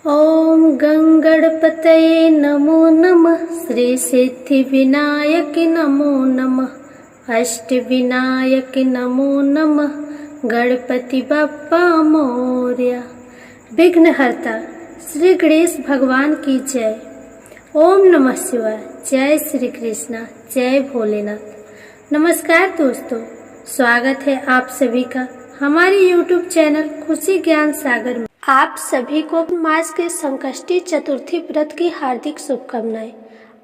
ओम गंगणपतये नमो नमः। श्री सिद्धिविनायक नमो नमः। अष्टविनायक नमो नमः। गणपति बप्पा मोरया। विघ्नहर्ता श्री गणेश भगवान की जय। ओम नमः शिवाय। जय श्री कृष्णा। जय भोलेनाथ। नमस्कार दोस्तों, स्वागत है आप सभी का हमारे YouTube चैनल खुशी ज्ञान सागर में। आप सभी को मास के संकष्टी चतुर्थी व्रत की हार्दिक शुभकामनाएं।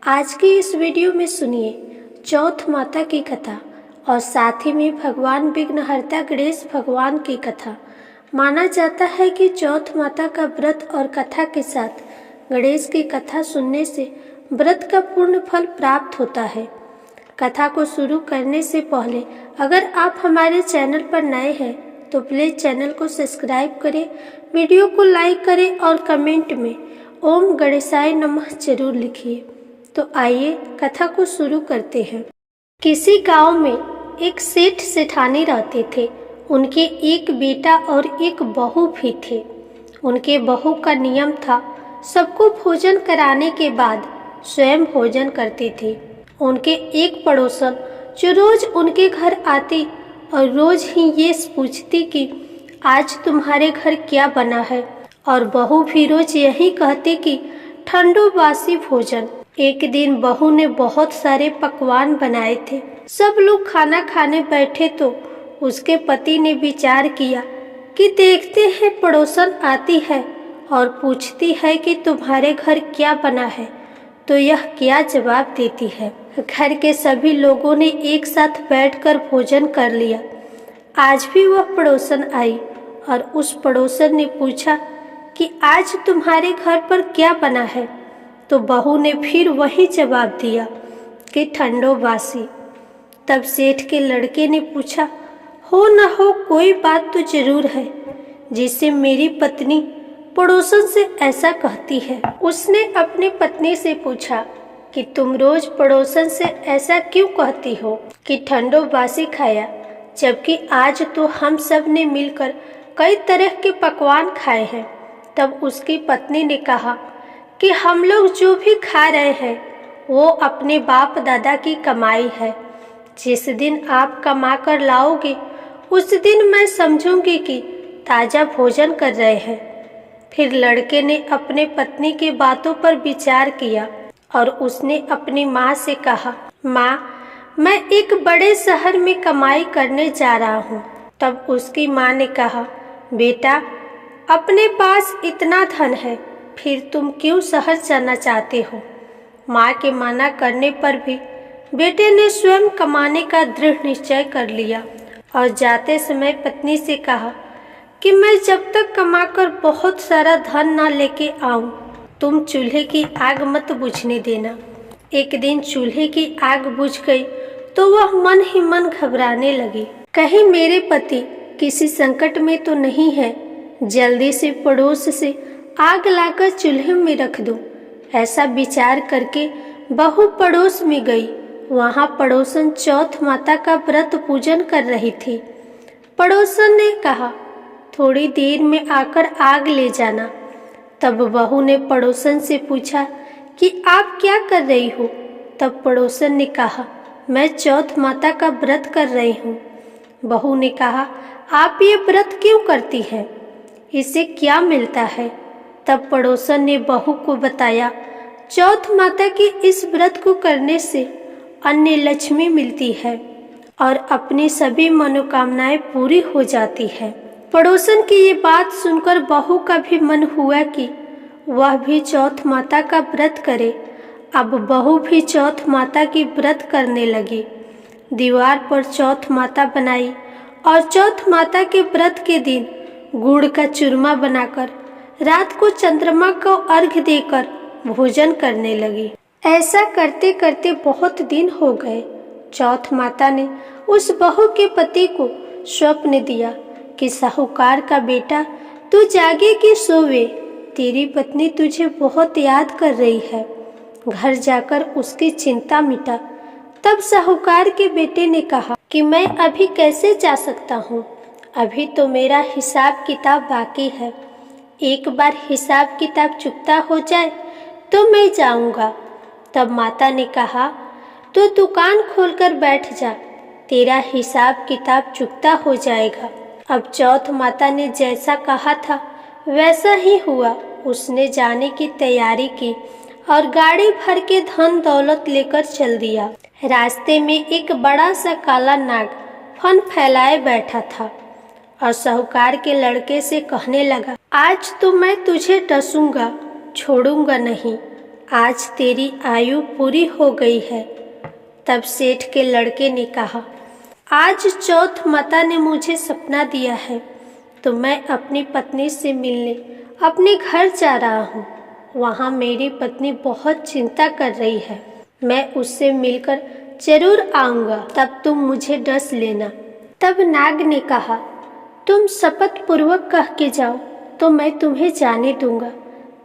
आज की इस वीडियो में सुनिए चौथ माता की कथा और साथ ही में भगवान विघ्नहर्ता गणेश भगवान की कथा। माना जाता है कि चौथ माता का व्रत और कथा के साथ गणेश की कथा सुनने से व्रत का पूर्ण फल प्राप्त होता है। कथा को शुरू करने से पहले अगर आप हमारे चैनल पर नए हैं तो प्लीज चैनल को सब्सक्राइब करें, वीडियो को लाइक करें और कमेंट में ओम गणेशाय नमः जरूर लिखिए। तो आइए कथा को शुरू करते हैं। किसी गांव में एक सेठ सेठानी रहते थे। उनके एक बेटा और एक बहू भी थे। उनके बहू का नियम था सबको भोजन कराने के बाद स्वयं भोजन करते थे। उनके एक पड़ोसन जो रोज उनके घर आती और रोज ही ये पूछती कि आज तुम्हारे घर क्या बना है, और बहू भी रोज यही कहती कि ठंडो बासी भोजन। एक दिन बहू ने बहुत सारे पकवान बनाए थे। सब लोग खाना खाने बैठे तो उसके पति ने विचार किया कि देखते हैं पड़ोसन आती है और पूछती है कि तुम्हारे घर क्या बना है तो यह क्या जवाब देती है। घर के सभी लोगों ने एक साथ बैठकर भोजन कर लिया। आज भी वह पड़ोसन आई और उस पड़ोसन ने पूछा कि आज तुम्हारे घर पर क्या बना है, तो बहू ने फिर वही जवाब दिया कि ठंडो बासी। तब सेठ के लड़के ने पूछा, हो न हो कोई बात तो जरूर है जिससे मेरी पत्नी पड़ोसन से ऐसा कहती है। उसने अपनी पत्नी से पूछा कि तुम रोज पड़ोसन से ऐसा क्यों कहती हो कि ठंडो बासी खाया, जबकि आज तो हम सब ने मिलकर कई तरह के पकवान खाए हैं। तब उसकी पत्नी ने कहा कि हम लोग जो भी खा रहे हैं वो अपने बाप दादा की कमाई है। जिस दिन आप कमा कर लाओगे उस दिन मैं समझूंगी कि ताज़ा भोजन कर रहे हैं। फिर लड़के ने अपने पत्नी की बातों पर विचार किया और उसने अपनी माँ से कहा, माँ मैं एक बड़े शहर में कमाई करने जा रहा हूँ। तब उसकी माँ ने कहा, बेटा अपने पास इतना धन है फिर तुम क्यों शहर जाना चाहते हो। माँ के मना करने पर भी बेटे ने स्वयं कमाने का दृढ़ निश्चय कर लिया और जाते समय पत्नी से कहा कि मैं जब तक कमाकर बहुत सारा धन ना लेके आऊं तुम चूल्हे की आग मत बुझने देना। एक दिन चूल्हे की आग बुझ गई तो वह मन ही मन घबराने लगी। कहीं मेरे पति किसी संकट में तो नहीं है, जल्दी से पड़ोस से आग लाकर चूल्हे में रख दूं। ऐसा विचार करके बहू पड़ोस में गई। वहां पड़ोसन चौथ माता का व्रत पूजन कर रही थी। पड़ोसन ने कहा, थोड़ी देर में आकर आग ले जाना। तब बहू ने पड़ोसन से पूछा कि आप क्या कर रही हो। तब पड़ोसन ने कहा, मैं चौथ माता का व्रत कर रही हूँ। बहू ने कहा, आप ये व्रत क्यों करती हैं, इससे क्या मिलता है। तब पड़ोसन ने बहू को बताया, चौथ माता के इस व्रत को करने से अन्य लक्ष्मी मिलती है और अपनी सभी मनोकामनाएं पूरी हो जाती है। पड़ोसन की ये बात सुनकर बहू का भी मन हुआ कि वह भी चौथ माता का व्रत करे। अब बहू भी चौथ माता की व्रत करने लगी। दीवार पर चौथ माता बनाई और चौथ माता के व्रत के दिन गुड़ का चूरमा बनाकर रात को चंद्रमा को अर्घ्य देकर भोजन करने लगी। ऐसा करते करते बहुत दिन हो गए। चौथ माता ने उस बहू के पति को स्वप्न दिया कि साहूकार का बेटा तू जागे कि सोवे, तेरी पत्नी तुझे बहुत याद कर रही है, घर जाकर उसकी चिंता मिटा। तब साहूकार के बेटे ने कहा कि मैं अभी कैसे जा सकता हूँ, अभी तो मेरा हिसाब किताब बाकी है। एक बार हिसाब किताब चुकता हो जाए तो मैं जाऊंगा। तब माता ने कहा, तो दुकान खोलकर बैठ जा, तेरा हिसाब किताब चुकता हो जाएगा। अब चौथ माता ने जैसा कहा था वैसा ही हुआ। उसने जाने की तैयारी की और गाड़ी भर के धन दौलत लेकर चल दिया। रास्ते में एक बड़ा सा काला नाग फन फैलाए बैठा था और साहूकार के लड़के से कहने लगा, आज तो मैं तुझे डसूंगा, छोड़ूंगा नहीं। आज तेरी आयु पूरी हो गई है। तब सेठ के लड़के ने कहा, आज चौथ माता ने मुझे सपना दिया है तो मैं अपनी पत्नी से मिलने अपने घर जा रहा हूँ। वहाँ मेरी पत्नी बहुत चिंता कर रही है। मैं उससे मिलकर जरूर आऊँगा, तब तुम मुझे डस लेना। तब नाग ने कहा, तुम शपथ पूर्वक कह के जाओ तो मैं तुम्हें जाने दूंगा,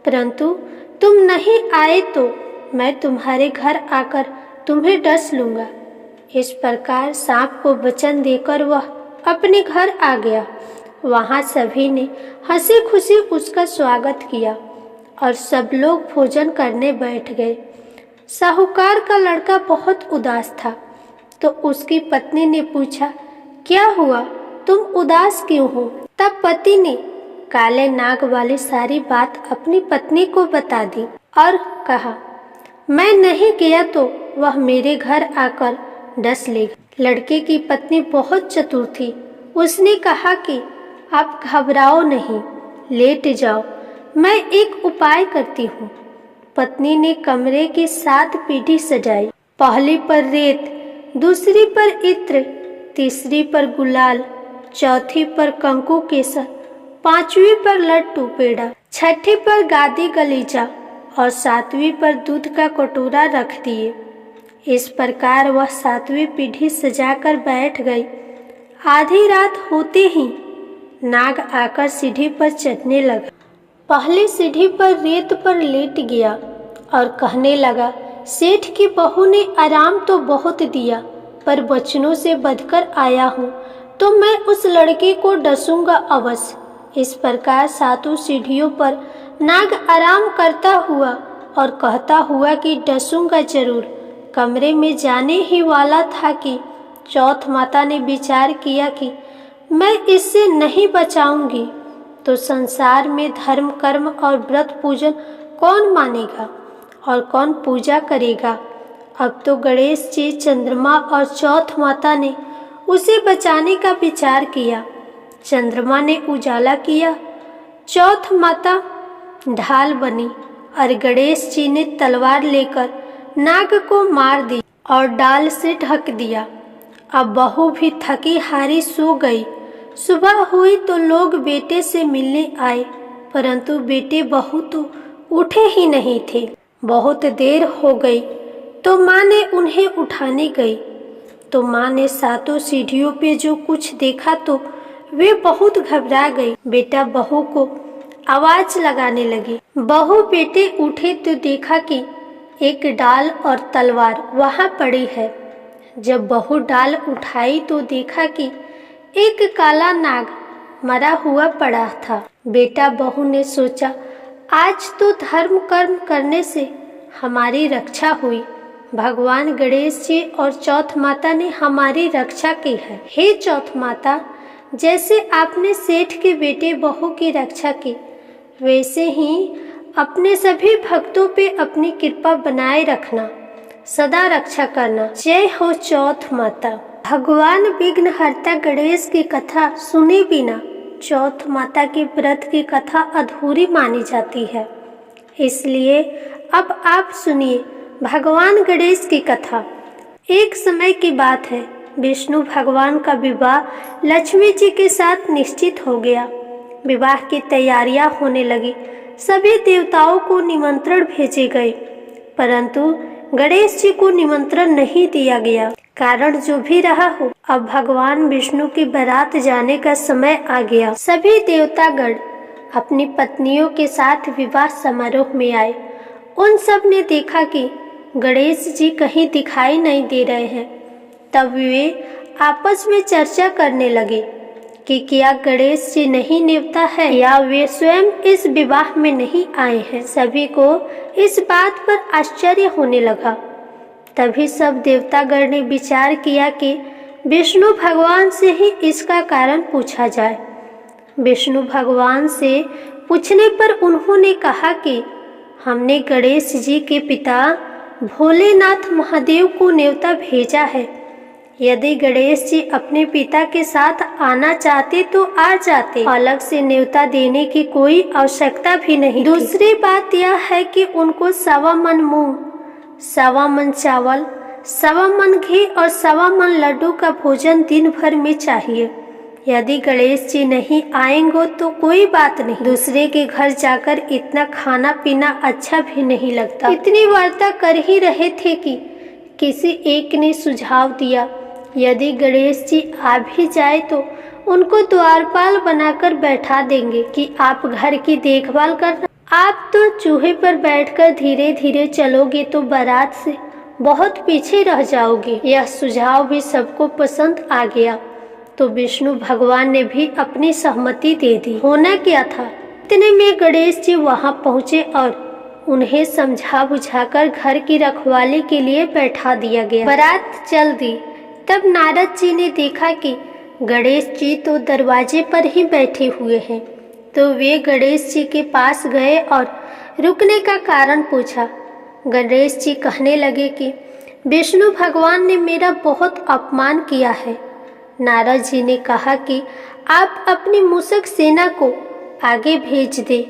परंतु तुम नहीं आए तो मैं तुम्हारे घर आकर तुम्हें डस लूंगा। इस प्रकार सांप को वचन देकर वह अपने घर आ गया। वहाँ सभी ने हंसी खुशी उसका स्वागत किया और सब लोग भोजन करने बैठ गए। साहूकार का लड़का बहुत उदास था तो उसकी पत्नी ने पूछा, क्या हुआ, तुम उदास क्यों हो? तब पति ने काले नाग वाली सारी बात अपनी पत्नी को बता दी और कहा, मैं नहीं गया तो वह मेरे घर आकर डस लेगा। लड़के की पत्नी बहुत चतुर थी। उसने कहा कि आप घबराओ नहीं, लेट जाओ, मैं एक उपाय करती हूँ। पत्नी ने कमरे की 7 पीढ़ी सजाई। पहली पर रेत, दूसरी पर इत्र, तीसरी पर गुलाल, चौथी पर कंकु केसर, 5वीं पर लड्डू पेड़ा, 6ठी पर गादी गलीचा और 7वीं पर दूध का कटोरा रख दिए। इस प्रकार वह 7वीं पीढ़ी सजाकर बैठ गई। आधी रात होते ही नाग आकर सीढ़ी पर चढ़ने लगा। पहली सीढ़ी पर रेत पर लेट गया और कहने लगा, सेठ की बहू ने आराम तो बहुत दिया, पर बचनों से बचकर आया हूँ तो मैं उस लड़के को डसूंगा अवश्य। इस प्रकार 7 सीढ़ियों पर नाग आराम करता हुआ और कहता हुआ कि डसूंगा जरूर, कमरे में जाने ही वाला था कि चौथ माता ने विचार किया कि मैं इससे नहीं बचाऊंगी तो संसार में धर्म कर्म और व्रत पूजन कौन मानेगा और कौन पूजा करेगा। अब तो गणेश जी, चंद्रमा और चौथ माता ने उसे बचाने का विचार किया। चंद्रमा ने उजाला किया, चौथ माता ढाल बनी और गणेश जी ने तलवार लेकर नाग को मार दी और डाल से ढक दिया। अब बहू भी थकी हारी सो गई। सुबह हुई तो लोग बेटे से मिलने आए, परंतु बेटे बहू तो उठे ही नहीं थे। बहुत देर हो गई तो माँ ने उन्हें उठाने गई तो माँ ने 7 सीढ़ियों पे जो कुछ देखा तो वे बहुत घबरा गई। बेटा बहू को आवाज लगाने लगी। बहू बेटे उठे तो देखा कि एक डाल और तलवार वहाँ पड़ी है। जब बहू डाल उठाई तो देखा कि एक काला नाग मरा हुआ पड़ा था। बेटा बहू ने सोचा, आज तो धर्म कर्म करने से हमारी रक्षा हुई। भगवान गणेश जी और चौथ माता ने हमारी रक्षा की है। हे चौथ माता, जैसे आपने सेठ के बेटे बहू की रक्षा की, वैसे ही अपने सभी भक्तों पे अपनी कृपा बनाए रखना, सदा रक्षा करना। जय हो चौथ माता। भगवान विघ्नहर्ता गणेश की कथा सुने बिना चौथ माता के व्रत की कथा अधूरी मानी जाती है। इसलिए अब आप सुनिए भगवान गणेश की कथा। एक समय की बात है, विष्णु भगवान का विवाह लक्ष्मी जी के साथ निश्चित हो गया। विवाह की तैयारियां होने लगी। सभी देवताओं को निमंत्रण भेजे गए, परंतु गणेश जी को निमंत्रण नहीं दिया गया। कारण जो भी रहा हो, अब भगवान विष्णु की बारात जाने का समय आ गया। सभी देवतागण अपनी पत्नियों के साथ विवाह समारोह में आए। उन सब ने देखा कि गणेश जी कहीं दिखाई नहीं दे रहे हैं। तब वे आपस में चर्चा करने लगे कि क्या गणेश जी नहीं न्योता है या वे स्वयं इस विवाह में नहीं आए हैं। सभी को इस बात पर आश्चर्य होने लगा। तभी सब देवतागण ने विचार किया कि विष्णु भगवान से ही इसका कारण पूछा जाए। विष्णु भगवान से पूछने पर उन्होंने कहा कि हमने गणेश जी के पिता भोलेनाथ महादेव को न्योता भेजा है। यदि गणेश जी अपने पिता के साथ आना चाहते तो आ जाते, अलग से न्योता देने की कोई आवश्यकता भी नहीं। दूसरी बात यह है कि उनको 1.25 मन मूंग, 1.25 मन चावल, 1.25 मन घी और 1.25 मन लड्डू का भोजन दिन भर में चाहिए। यदि गणेश जी नहीं आएंगे तो कोई बात नहीं, दूसरे के घर जाकर इतना खाना पीना अच्छा भी नहीं लगता। इतनी वार्ता कर ही रहे थे कि किसी एक ने सुझाव दिया, यदि गणेश जी आ भी जाए तो उनको द्वारपाल बनाकर बैठा देंगे कि आप घर की देखभाल करना। आप तो चूहे पर बैठकर धीरे धीरे चलोगे तो बारात से बहुत पीछे रह जाओगे। यह सुझाव भी सबको पसंद आ गया तो विष्णु भगवान ने भी अपनी सहमति दे दी। होना क्या था, इतने में गणेश जी वहां पहुंचे और उन्हें समझा बुझाकर घर की रखवाली के लिए बैठा दिया गया। बारात चल दी। तब नारद जी ने देखा कि गणेश जी तो दरवाजे पर ही बैठे हुए हैं, तो वे गणेश जी के पास गए और रुकने का कारण पूछा। गणेश जी कहने लगे कि विष्णु भगवान ने मेरा बहुत अपमान किया है। नारद जी ने कहा कि आप अपनी मूषक सेना को आगे भेज दे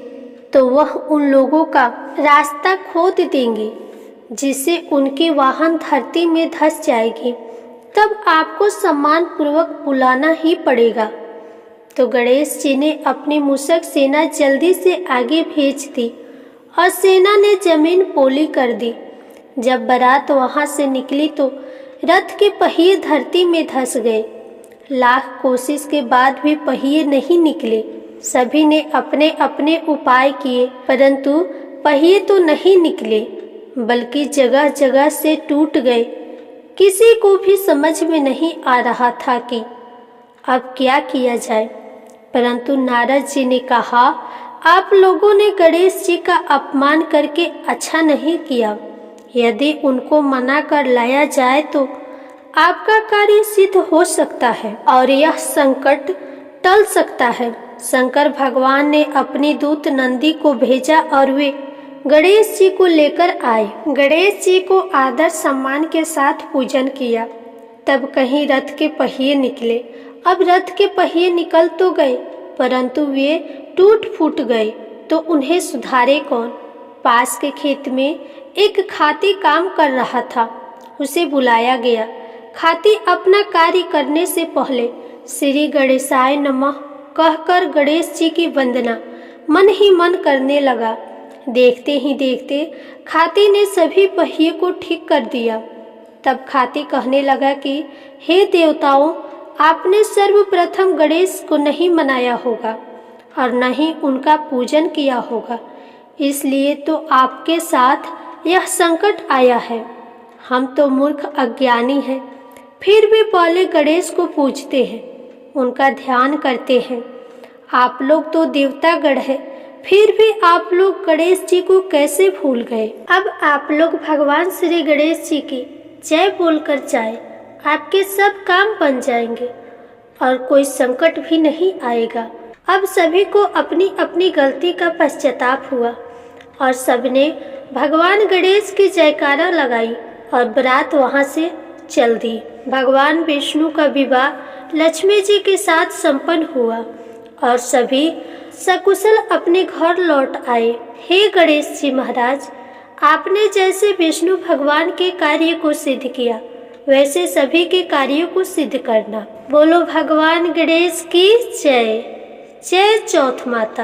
तो वह उन लोगों का रास्ता खोद देंगे जिससे उनके वाहन धरती में धंस जाएगी। तब आपको सम्मान पूर्वक बुलाना ही पड़ेगा। तो गणेश जी ने अपनी मूषक सेना जल्दी से आगे भेज दी और सेना ने जमीन पोली कर दी। जब बारात वहां से निकली तो रथ के पहिए धरती में धंस गए। लाख कोशिश के बाद भी पहिए नहीं निकले। सभी ने अपने अपने उपाय किए परंतु पहिए तो नहीं निकले बल्कि जगह जगह से टूट गए। किसी को भी समझ में नहीं आ रहा था कि अब क्या किया जाए, परंतु नारद जी ने कहा, आप लोगों ने गणेश जी का अपमान करके अच्छा नहीं किया। यदि उनको मना कर लाया जाए तो आपका कार्य सिद्ध हो सकता है और यह संकट टल सकता है। शंकर भगवान ने अपनी दूत नंदी को भेजा और वे गणेश जी को लेकर आए। गणेश जी को आदर सम्मान के साथ पूजन किया। तब कहीं रथ के पहिए निकले। अब रथ के पहिए निकल तो गए परंतु वे टूट फूट गए तो उन्हें सुधारे कौन। पास के खेत में एक खाती काम कर रहा था, उसे बुलाया गया। खाती अपना कार्य करने से पहले श्री गणेशाय नमः कहकर गणेश जी की वंदना मन ही मन करने लगा। देखते ही देखते खाती ने सभी पहिए को ठीक कर दिया। तब खाती कहने लगा कि हे देवताओं, आपने सर्वप्रथम गणेश को नहीं मनाया होगा और न ही उनका पूजन किया होगा, इसलिए तो आपके साथ यह संकट आया है। हम तो मूर्ख अज्ञानी हैं, फिर भी पहले गणेश को पूजते हैं, उनका ध्यान करते हैं। आप लोग तो देवतागण हैं, फिर भी आप लोग गणेश जी को कैसे भूल गए। अब आप लोग भगवान श्री गणेश जी की जय बोलकर जाए, आपके सब काम बन जाएंगे और कोई संकट भी नहीं आएगा। अब सभी को अपनी अपनी गलती का पश्चाताप हुआ और सबने भगवान गणेश की जयकारा लगाई और बारात वहां से चल दी। भगवान विष्णु का विवाह लक्ष्मी जी के साथ संपन्न हुआ और सभी सकुशल अपने घर लौट आए। हे गणेश जी महाराज, आपने जैसे विष्णु भगवान के कार्य को सिद्ध किया वैसे सभी के कार्यों को सिद्ध करना। बोलो भगवान गणेश की जय। जय चौथ माता।